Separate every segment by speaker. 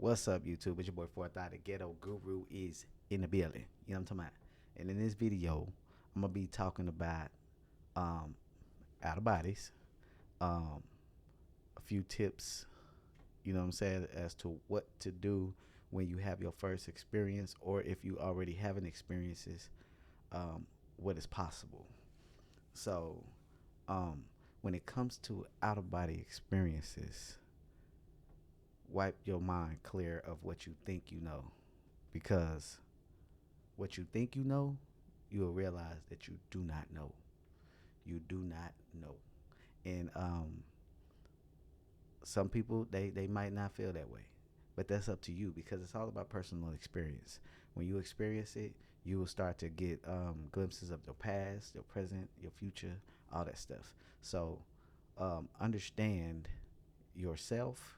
Speaker 1: What's up, YouTube? It's your boy Fourth Eye. The Ghetto Guru is in the building. You know what I'm talking about? And in this video, I'm gonna be talking about um, out of bodies, um, a few tips. You know what I'm saying, as to what to do when you have your first experience, or if you already having experiences, um, what is possible. So, um, when it comes to out of body experiences, wipe your mind clear of what you think you know, because what you think you know, you will realize that you do not know. You do not know. And some people they might not feel that way. But that's up to you because it's all about personal experience. When you experience it, you will start to get glimpses of your past, your present, your future, all that stuff. So understand yourself.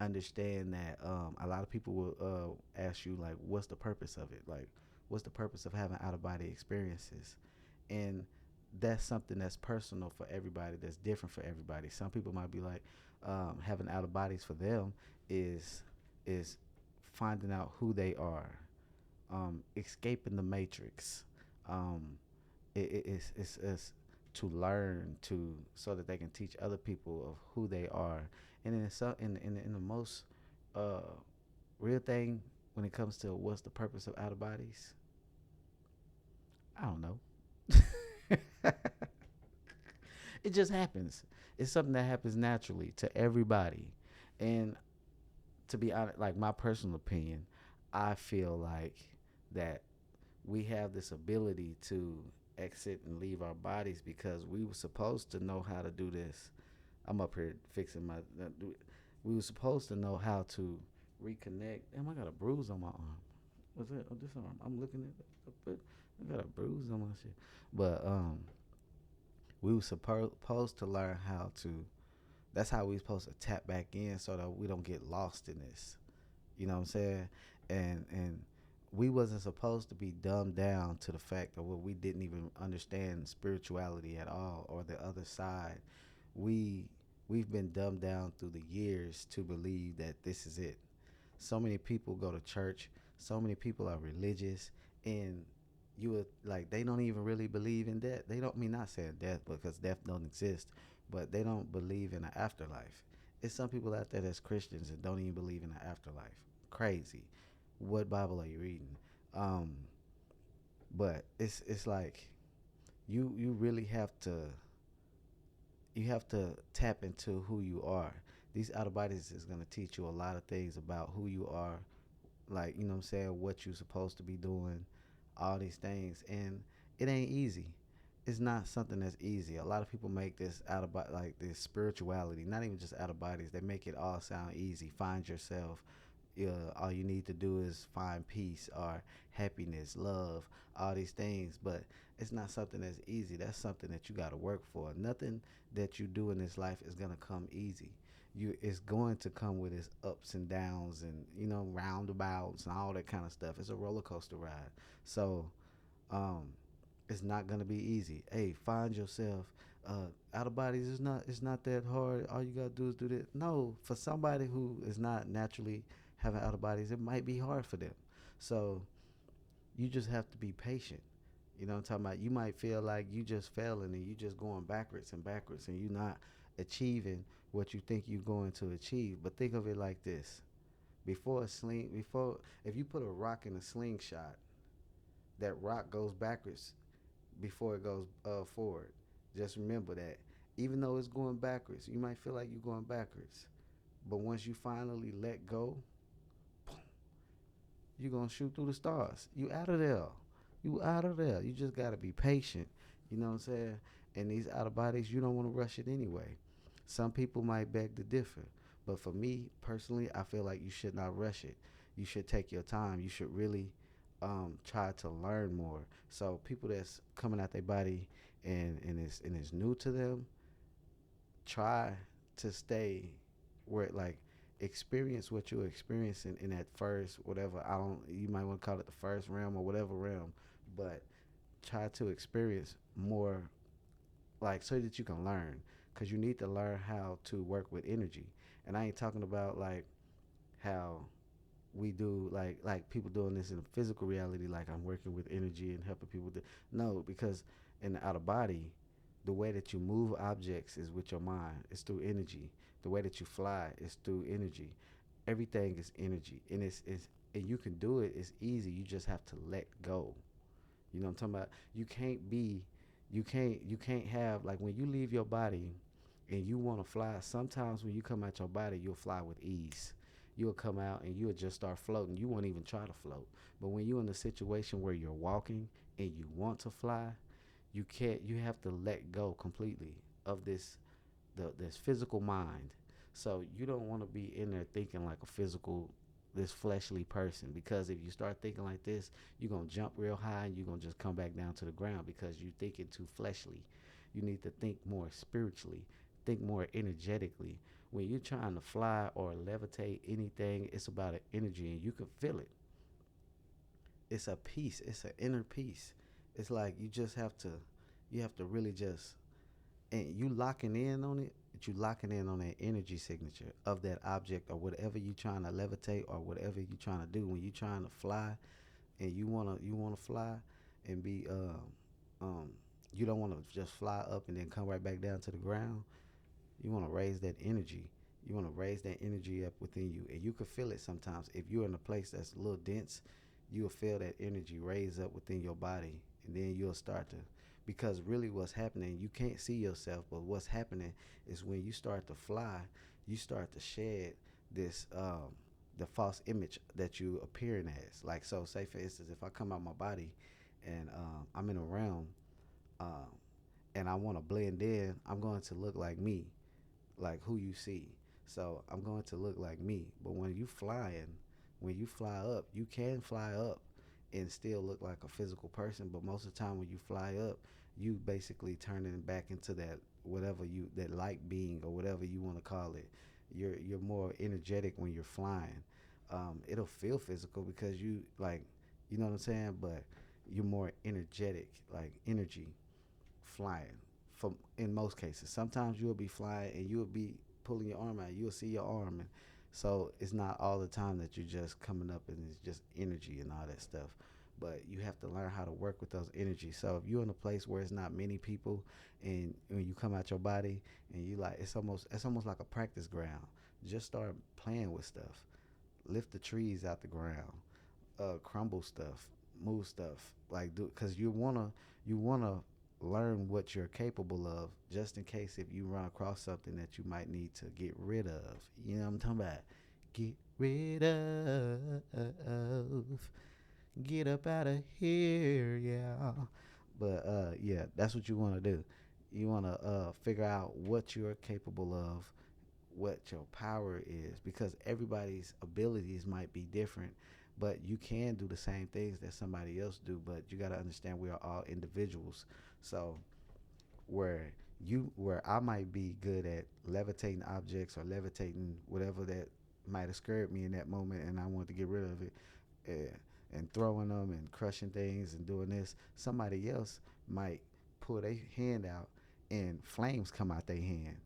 Speaker 1: Understand that a lot of people will ask you like, what's the purpose of it? Like, what's the purpose of having out of body experiences? And that's something that's personal for everybody. That's different for everybody. Some people might be like, having out of bodies for them is finding out who they are, escaping the matrix. Um, it's to learn to so that they can teach other people of who they are, and then so in the most uh, real thing when it comes to what's the purpose of out of bodies, I don't know. It just happens. It's something that happens naturally to everybody, and to be honest, like my personal opinion, I feel like that we have this ability to exit and leave our bodies because we were supposed to know how to do this. I'm up here fixing my. We were supposed to know how to reconnect. Damn, I got a bruise on my arm. What's that? Oh, this arm. I'm looking at it. I got a bruise on my shit. But we were supposed to learn how to. That's how we supposed to tap back in so that we don't get lost in this. You know what I'm saying? And we wasn't supposed to be dumbed down to the fact that we didn't even understand spirituality at all or the other side. We we've been dumbed down through the years to believe that this is it. So many people go to church, so many people are religious, and you would like they don't even really believe in death. They don't, I mean, not saying death because death don't exist, but they don't believe in an afterlife. It's some people out there that's Christians and don't even believe in an afterlife. Crazy. What Bible are you reading? Um, but it's like you really have to tap into who you are. These out of bodies is gonna teach you a lot of things about who you are, like, you know what I'm saying, what you're supposed to be doing, all these things. And it ain't easy. It's not something that's easy. A lot of people make this out of like this spirituality, not even just out of bodies. They make it all sound easy. Find yourself. All you need to do is find peace or happiness, love, all these things. But it's not something that's easy. That's something that you got to work for. Nothing that you do in this life is gonna come easy. It's going to come with its ups and downs and roundabouts and all that kind of stuff. It's a roller coaster ride. So um, it's not gonna be easy. Hey, find yourself. Out of bodies is not. It's not that hard. All you gotta do is do this. No, for somebody who is not naturally having out of bodies, it might be hard for them. So you just have to be patient. You know what I'm talking about? You might feel like you just failing and you just going backwards and backwards and you're not achieving what you think you're going to achieve. But think of it like this. Before if you put a rock in a slingshot, that rock goes backwards before it goes forward. Just remember that. Even though it's going backwards, you might feel like you're going backwards. But once you finally let go, you're gonna shoot through the stars. You out of there. You out of there. You just gotta be patient. You know what I'm saying? And these out of bodies, you don't want to rush it anyway. Some people might beg to differ, but for me personally, I feel like you should not rush it. You should take your time. You should really try to learn more. So people that's coming out their body and it's new to them, try to stay where like experience what you're experiencing in that first whatever, I don't, you might want to call it the first realm or whatever realm, but try to experience more, like, so that you can learn, because you need to learn how to work with energy. And I ain't talking about like how we do like people doing this in physical reality, like I'm working with energy and helping people no, because in the outer body, the way that you move objects is with your mind. It's through energy. The way that you fly is through energy. Everything is energy, and it's and you can do it. It's easy. You just have to let go. You know what I'm talking about? You can't have, like, when you leave your body and you want to fly. Sometimes when you come out your body, you'll fly with ease. You'll come out and you'll just start floating. You won't even try to float. But when you're in a situation where you're walking and you want to fly, you can't. You have to let go completely of this physical mind. So you don't want to be in there thinking like a physical, this fleshly person, because if you start thinking like this, you're gonna jump real high and you're gonna just come back down to the ground because you're thinking too fleshly. You need to think more spiritually, think more energetically. When you're trying to fly or levitate anything, it's about an energy and you can feel it. It's a peace. It's an inner peace. It's like you have to really just, and you locking in on it, but you locking in on that energy signature of that object or whatever you trying to levitate or whatever you trying to do. When you trying to fly and you wanna fly and be um you don't want to just fly up and then come right back down to the ground. You want to raise that energy. You want to raise that energy up within you, and you can feel it sometimes. If you're in a place that's a little dense, you'll feel that energy raise up within your body, and then you'll start to. Because really, what's happening, you can't see yourself, but what's happening is when you start to fly, you start to shed this the false image that you appearing as. Like, so, say for instance, if I come out my body and I'm in a realm, um, and I want to blend in, I'm going to look like me, like who you see. So I'm going to look like me. But when you fly up, you can fly up and still look like a physical person. But most of the time when you fly up, you basically turning back into that whatever you that light being or whatever you want to call it. You're more energetic when you're flying. It'll feel physical because you know what I'm saying, but you're more energetic, like energy flying. For in most cases, sometimes you'll be flying and you'll be pulling your arm out. You'll see your arm, and so it's not all the time that you're just coming up and it's just energy and all that stuff. But you have to learn how to work with those energies. So if you're in a place where it's not many people, and when you come out your body and you like, it's almost like a practice ground. Just start playing with stuff. Lift the trees out the ground. Crumble stuff, move stuff, like do, because you wanna learn what you're capable of, just in case if you run across something that you might need to get rid of. You know what I'm talking about? Get rid of, get up out of here, yeah. But yeah, that's what you want to do. You want to figure out what you're capable of, what your power is, because everybody's abilities might be different, but you can do the same things that somebody else do. But you got to understand we are all individuals. So where I might be good at levitating objects or levitating whatever that might have scared me in that moment and I wanted to get rid of it, and throwing them and crushing things and doing this, somebody else might pull their hand out and flames come out their hand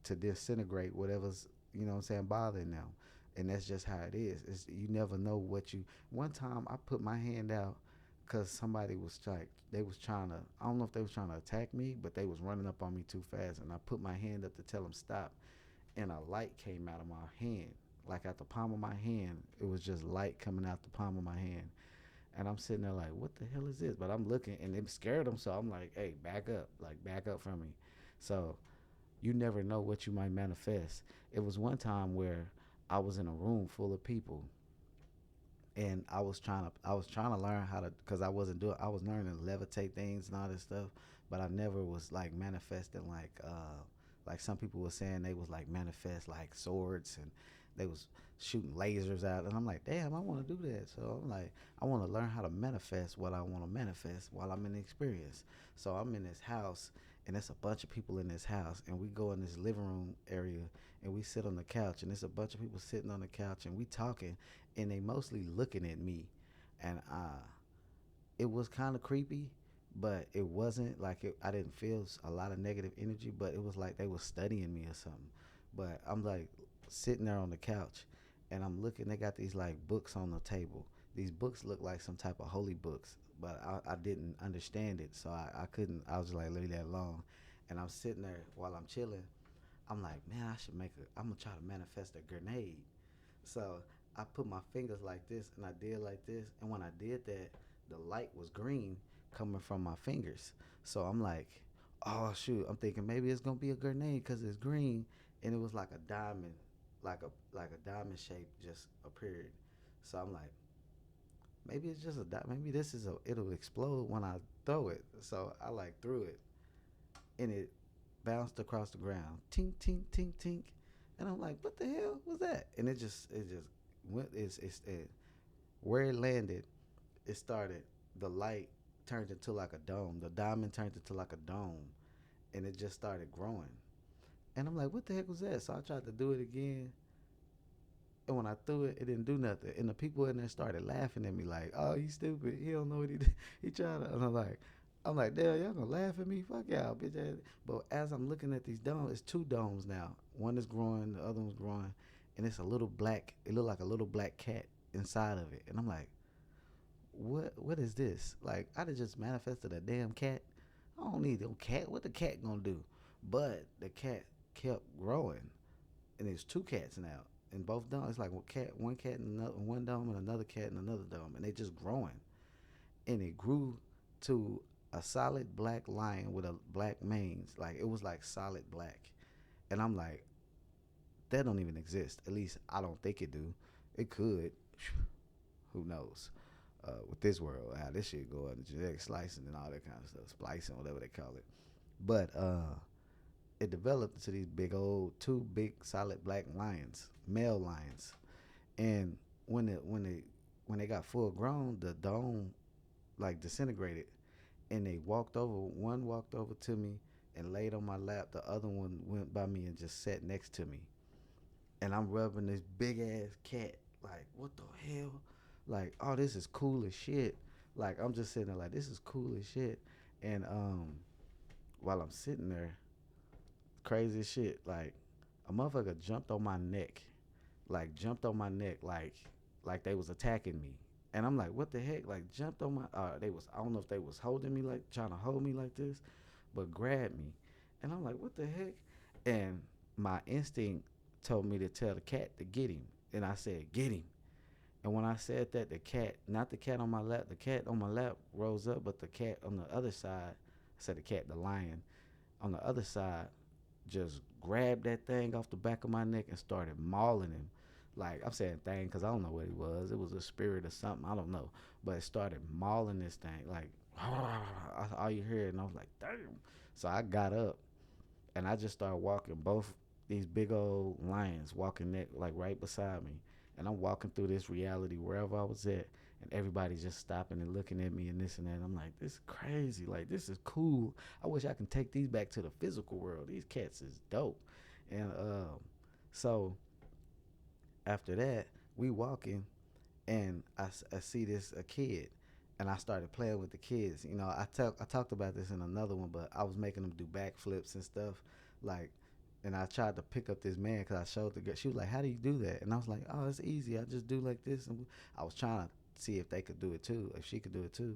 Speaker 1: to disintegrate whatever's, you know what I'm saying, bothering them. And that's just how it is. You never know what you. One time I put my hand out because somebody was like, they was trying to, I don't know if they was trying to attack me, but they was running up on me too fast. And I put my hand up to tell them stop. And a light came out of my hand. Like at the palm of my hand, it was just light coming out the palm of my hand. And I'm sitting there like, what the hell is this? But I'm looking and it scared them. So I'm like, hey, back up. Like, back up from me. So you never know what you might manifest. It was one time where I was in a room full of people, and I was trying to learn how to, because I was learning to levitate things and all this stuff, but I never was like manifesting like some people were saying they was like manifest like swords, and they was shooting lasers out, and I'm like, damn, I want to do that. So I'm like, I want to learn how to manifest what I want to manifest while I'm in the experience. So I'm in this house, and there's a bunch of people in this house, and we go in this living room area and we sit on the couch, and there's a bunch of people sitting on the couch and we talking, and they mostly looking at me, and it was kind of creepy, but it wasn't like I didn't feel a lot of negative energy, but it was like they was studying me or something. But I'm like sitting there on the couch, and I'm looking. They got these like books on the table. These books look like some type of holy books, but I didn't understand it, so I couldn't. I was just like, leave that alone. And I'm sitting there while I'm chilling. I'm like, man, I should make a. I'm gonna try to manifest a grenade. So I put my fingers like this, and I did like this, and when I did that, the light was green coming from my fingers. So I'm like, oh shoot, I'm thinking maybe it's gonna be a grenade because it's green, and it was like a diamond, like a diamond shape just appeared. So I'm like, maybe it's just a maybe this is a it'll explode when I throw it. So I like threw it, and it bounced across the ground, tink tink tink tink, and I'm like, what the hell was that? And it just went. Where it landed. It started. The light turned into like a dome. The diamond turned into like a dome, and it just started growing. And I'm like, what the heck was that? So I tried to do it again, and when I threw it, it didn't do nothing. And the people in there started laughing at me like, "Oh, he's stupid. He don't know what he did. He tried to." And I'm like, "Damn, y'all gonna laugh at me? Fuck y'all, bitch." But as I'm looking at these domes, it's two domes now. One is growing, the other one's growing, and it's a little black. It looked like a little black cat inside of it. And I'm like, "What is this? Like, I just manifested a damn cat. I don't need no cat. What the cat gonna do?" But the cat kept growing, and there's two cats now in both domes. It's like one cat in another, one dome, and another cat in another dome, and they just growing. And it grew to a solid black lion with a black mange. Like it was like solid black, and I'm like, that don't even exist. At least I don't think it do. It could. Who knows? With this world, how this shit going, genetic slicing and all that kind of stuff, splicing, whatever they call it. But it developed into these big old two big solid black lions, male lions. And when they got full grown, the dome like disintegrated, and they walked over. One walked over to me and laid on my lap. The other one went by me and just sat next to me. And I'm rubbing this big ass cat. Like, what the hell? Like, oh, this is cool as shit. Like, I'm just sitting there like, this is cool as shit. And while I'm sitting there, crazy as shit. Like, a motherfucker jumped on my neck, jumped on my neck, like they was attacking me. And I'm like, what the heck? Like jumped on my. They was. I don't know if they was holding me like trying to hold me like this, but grabbed me. And I'm like, what the heck? And my instinct told me to tell the cat to get him. And I said, get him. And when I said that, the cat, not the cat on my lap, the cat on my lap rose up, but the cat on the other side, I said the cat, the lion, on the other side just grabbed that thing off the back of my neck and started mauling him. Like, I'm saying thing because I don't know what it was. It was a spirit or something. I don't know. But it started mauling this thing. Like, all you hear. And I was like, damn. So I got up and I just started walking both these big old lions walking like right beside me. And I'm walking through this reality wherever I was at. And everybody's just stopping and looking at me and this and that. I'm like, this is crazy. Like, this is cool. I wish I can take these back to the physical world. These cats is dope. And so after that, we walking, and I see this a kid, and I started playing with the kids. You know, I talked about this in another one, but I was making them do backflips and stuff, like. And I tried to pick up this man because I showed the girl. She was like, "How do you do that?" And I was like, "Oh, it's easy. I just do like this." And I was trying to see if they could do it too, if she could do it too.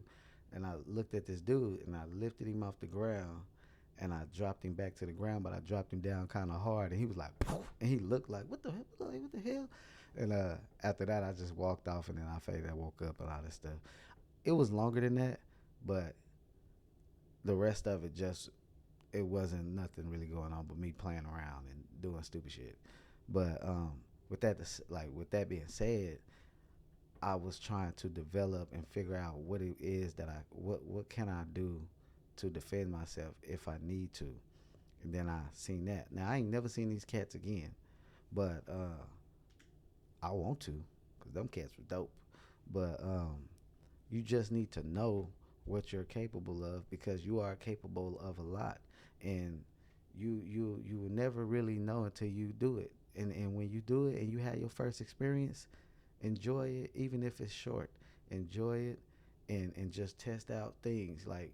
Speaker 1: And I looked at this dude and I lifted him off the ground and I dropped him back to the ground, but I dropped him down kind of hard, and he was like, poof, and he looked like, what the hell? Like, what the hell? And after that, I just walked off, and then I faded. I woke up and all this stuff. It was longer than that, but the rest of it just it wasn't nothing really going on but me playing around and doing stupid shit. But with that being said, I was trying to develop and figure out what it is that what can I do to defend myself if I need to. And then I seen that. Now I ain't never seen these cats again, but I want to, cause them cats were dope. But you just need to know what you're capable of because you are capable of a lot, and you will never really know until you do it. And when you do it and you have your first experience, enjoy it even if it's short. Enjoy it and just test out things like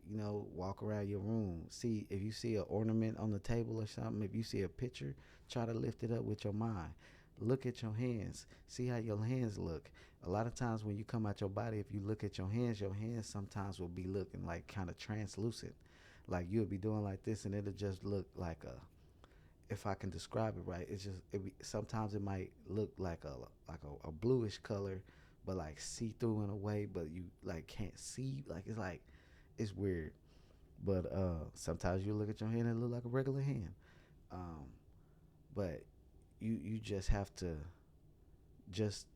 Speaker 1: walk around your room, see if you see an ornament on the table or something. If you see a picture, try to lift it up with your mind. Look at your hands. See how your hands look. A lot of times when you come out your body, if you look at your hands sometimes will be looking like kind of translucent. Like you'll be doing like this, and it'll just look like a. If I can describe it right, it's just sometimes it might look like a bluish color, but like see through in a way, but you like can't see. Like it's weird. But sometimes you look at your hand and it look like a regular hand. Um, but you just have to just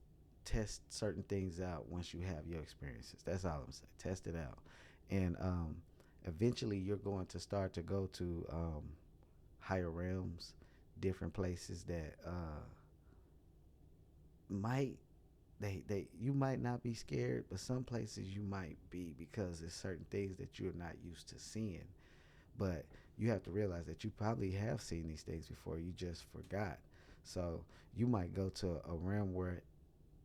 Speaker 1: test certain things out once you have your experiences. That's all I'm saying. Test it out, and eventually you're going to start to go to higher realms, different places that might they you might not be scared, but some places you might be because there's certain things that you're not used to seeing. But you have to realize that you probably have seen these things before. You just forgot. So you might go to a realm where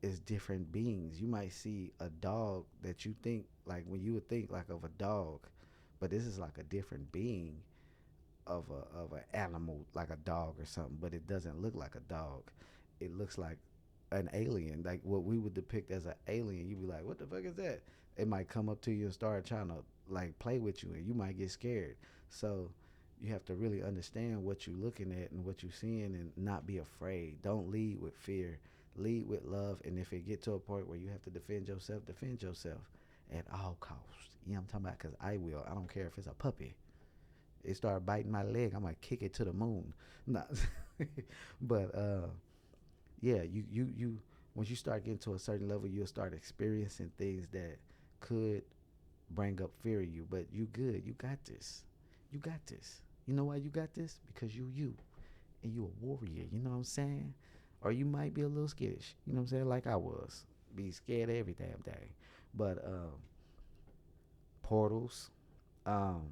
Speaker 1: it's different beings. You might see a dog that you think like when you would think like of a dog, but this is like a different being of an animal like a dog or something, but it doesn't look like a dog. It looks like an alien, like what we would depict as an alien. You'd be like, "What the fuck is that?" It might come up to you and start trying to like play with you, and you might get scared. So you have to really understand what you're looking at and what you're seeing, and not be afraid. Don't lead with fear. Lead with love, and if it get to a point where you have to defend yourself at all costs. You know what I'm talking about? Because I will. I don't care if it's a puppy. It started biting my leg, I might kick it to the moon. Nah. But yeah, you once you start getting to a certain level, you'll start experiencing things that could bring up fear in you. But you good. You got this. You got this. You know why you got this? Because you and you a warrior. You know what I'm saying? Or you might be a little skittish. You know what I'm saying? Like I was. Be scared every damn day. But portals. Um,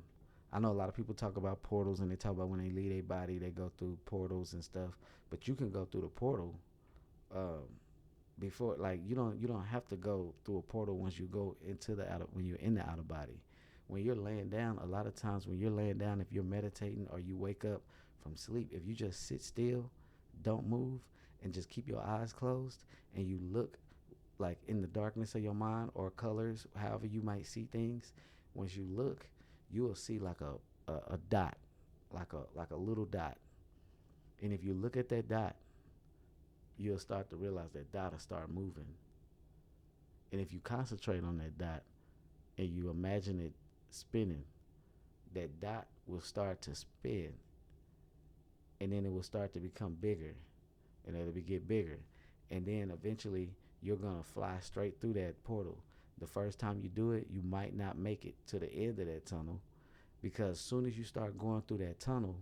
Speaker 1: I know a lot of people talk about portals and they talk about when they leave their body, they go through portals and stuff. But you can go through the portal um, before, like you don't have to go through a portal once you go into the outer when you're in the outer body. When you're laying down, a lot of times when you're laying down, if you're meditating or you wake up from sleep, if you just sit still, don't move, and just keep your eyes closed and you look like in the darkness of your mind or colors, however you might see things. Once you look, you will see like a dot, like a little dot. And if you look at that dot, you'll start to realize that dot will start moving. And if you concentrate on that dot and you imagine it spinning, that dot will start to spin, and then it will start to become bigger, and it'll get bigger, and then eventually you're gonna fly straight through that portal. The first time you do it, you might not make it to the end of that tunnel, because as soon as you start going through that tunnel,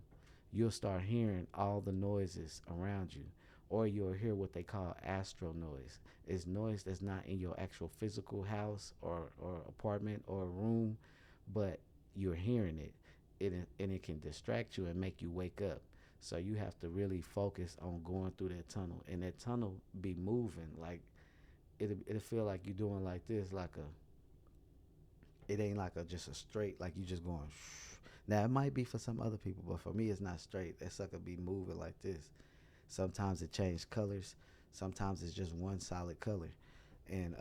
Speaker 1: you'll start hearing all the noises around you, or you'll hear what they call astral noise. It's noise that's not in your actual physical house or apartment or room, but you're hearing it. And it can distract you and make you wake up. So you have to really focus on going through that tunnel, and that tunnel be moving like it'll feel like you're doing like this, like a it ain't like a just a straight like you just going. Shh. Now it might be for some other people, but for me it's not straight. That sucker be moving like this. Sometimes it changes colors. Sometimes it's just one solid color, and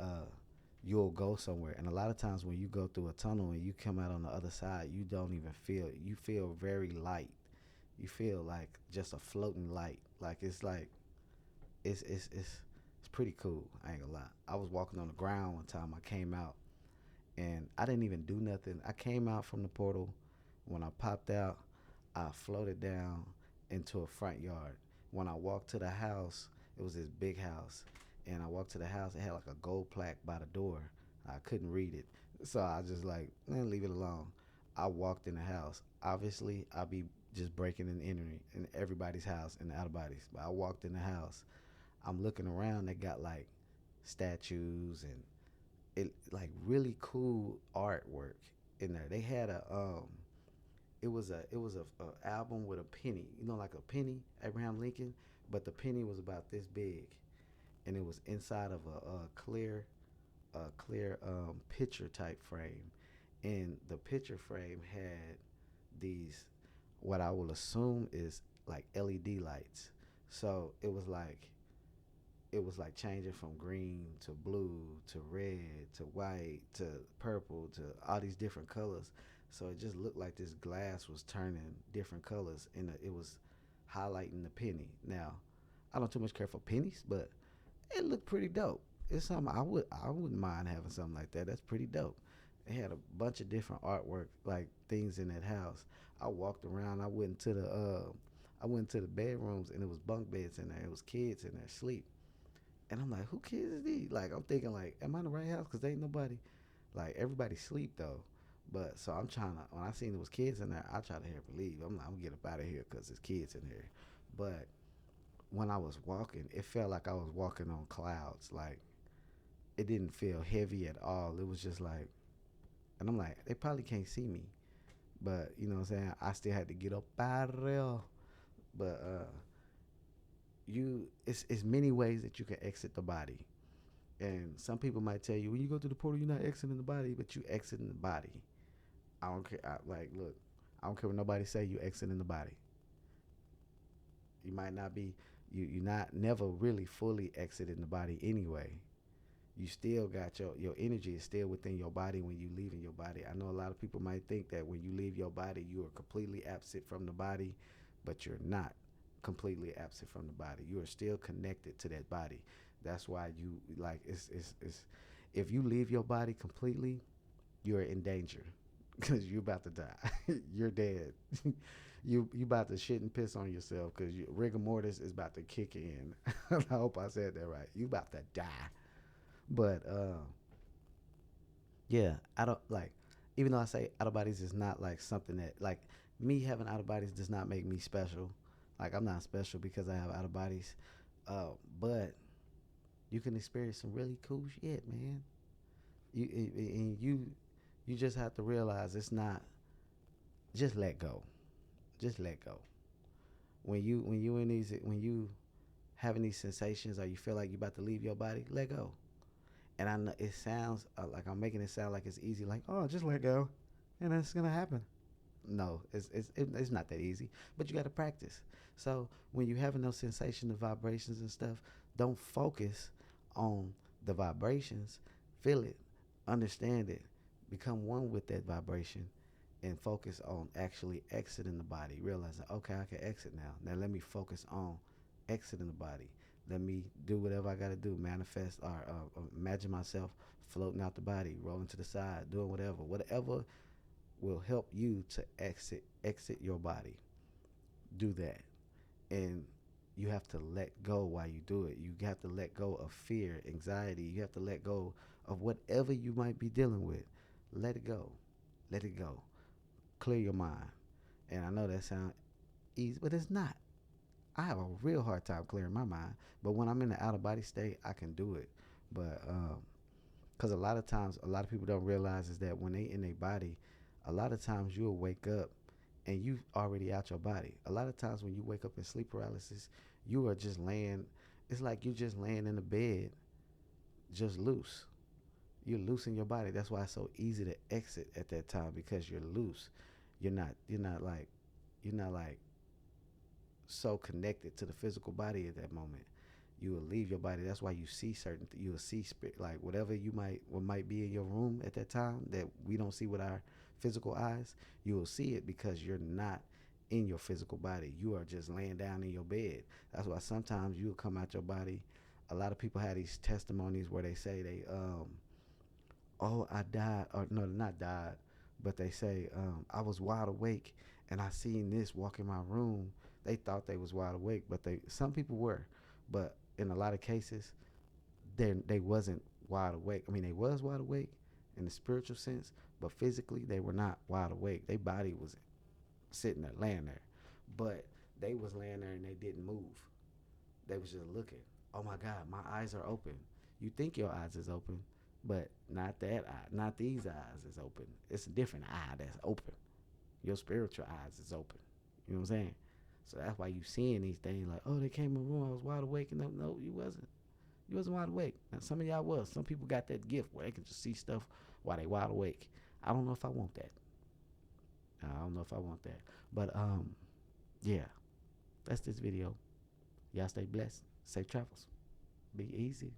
Speaker 1: you'll go somewhere. And a lot of times when you go through a tunnel and you come out on the other side, you don't even feel it. You feel very light. You feel like just a floating light. Like it's like it's pretty cool. I ain't gonna lie. I was walking on the ground one time. I came out and I didn't even do nothing. I came out from the portal. When I popped out, I floated down into a front yard. When I walked to the house, it was this big house, and I walked to the house. It had like a gold plaque by the door. I couldn't read it, so I just like leave it alone. I walked in the house. Obviously, I be just breaking and entering in everybody's house in the outer bodies. But I walked in the house. I'm looking around. They got like statues and it like really cool artwork in there. They had a album with a penny, like a penny, Abraham Lincoln, but the penny was about this big, and it was inside of a clear picture type frame, and the picture frame had these, what I will assume is like LED lights. So it was like it was like changing from green to blue to red to white to purple to all these different colors. So it just looked like this glass was turning different colors, and it was highlighting the penny. Now, I don't too much care for pennies, but it looked pretty dope. It's something I wouldn't mind having something like that. That's pretty dope. It had a bunch of different artwork, like things in that house. I walked around. I went to the bedrooms, and it was bunk beds in there. It was kids in there asleep, and I'm like, who kids is these? Like, I'm thinking, like, am I in the right house? Cause ain't nobody, like, everybody sleep though. But so I'm trying to. When I seen there was kids in there, I try to help leave. I'm like, I'm gonna get up out of here because there's kids in here. But when I was walking, it felt like I was walking on clouds. Like, it didn't feel heavy at all. It was just like, and I'm like, they probably can't see me, but you know what I'm saying. I still had to get up out of there. But it's many ways that you can exit the body. And some people might tell you when you go to the portal, you're not exiting the body, but you exiting the body. I don't care. Look, I don't care what nobody say. You exiting the body. You might not be. You not never really fully exiting the body anyway. You still got your energy is still within your body when you leaving your body. I know a lot of people might think that when you leave your body, you are completely absent from the body, but you're not completely absent from the body. You are still connected to that body. That's why you like it's if you leave your body completely, you're in danger because you're about to die. You're dead. You about to shit and piss on yourself because rigor mortis is about to kick in. I hope I said that right. You about to die. But yeah, I don't like. Even though I say out of bodies is not like something that like me having out of bodies does not make me special. Like I'm not special because I have out of bodies. But you can experience some really cool shit, man. You just have to realize it's not. Just let go. Just let go. When you in these when you having these sensations or you feel like you about to leave your body, let go. And I know it sounds like I'm making it sound like it's easy, like oh, just let go, and it's gonna happen. No, it's not that easy, but you got to practice. So when you're having those sensations, the vibrations and stuff, don't focus on the vibrations. Feel it, understand it, become one with that vibration, and focus on actually exiting the body. Realizing, okay, I can exit now. Now let me focus on exiting the body. Let me do whatever I got to do. Manifest or imagine myself floating out the body, rolling to the side, doing whatever will help you to exit your body. Do that, and you have to let go while you do it. You have to let go of fear, anxiety. You have to let go of whatever you might be dealing with. Let it go. Let it go. Clear your mind. And I know that sounds easy, but it's not. I have a real hard time clearing my mind. But when I'm in the out of body state, I can do it. But because a lot of times, a lot of people don't realize is that when they in their body, a lot of times you'll wake up and you already out your body. A lot of times when you wake up in sleep paralysis, you are just laying. It's like you're just laying in the bed, just loose. You're loose in your body. That's why it's so easy to exit at that time because you're loose. You're not. You're not like. You're not like so connected to the physical body at that moment. You will leave your body. That's why you see certain. You will see spirit, like whatever what might be in your room at that time that we don't see with our physical eyes. You will see it because you're not in your physical body. You are just laying down in your bed. That's why sometimes you will come out your body. A lot of people have these testimonies where they say oh, I died, or no, not died, but they say, I was wide awake and I seen this walk in my room. They thought they was wide awake, but some people were, but in a lot of cases, they wasn't wide awake. I mean, they was wide awake in the spiritual sense, but physically they were not wide awake. Their body was sitting there, laying there, but they was laying there and they didn't move. They was just looking. Oh my God, my eyes are open. You think your eyes is open, but not that eye, not these eyes is open. It's a different eye that's open. Your spiritual eyes is open. You know what I'm saying? So that's why you seeing these things like, oh, they came in the room, I was wide awake, and no, you wasn't. You wasn't wide awake. Now some of y'all was. Some people got that gift where they can just see stuff while they wide awake. I don't know if I want that. I don't know if I want that. But yeah, that's this video. Y'all stay blessed. Safe travels. Be easy.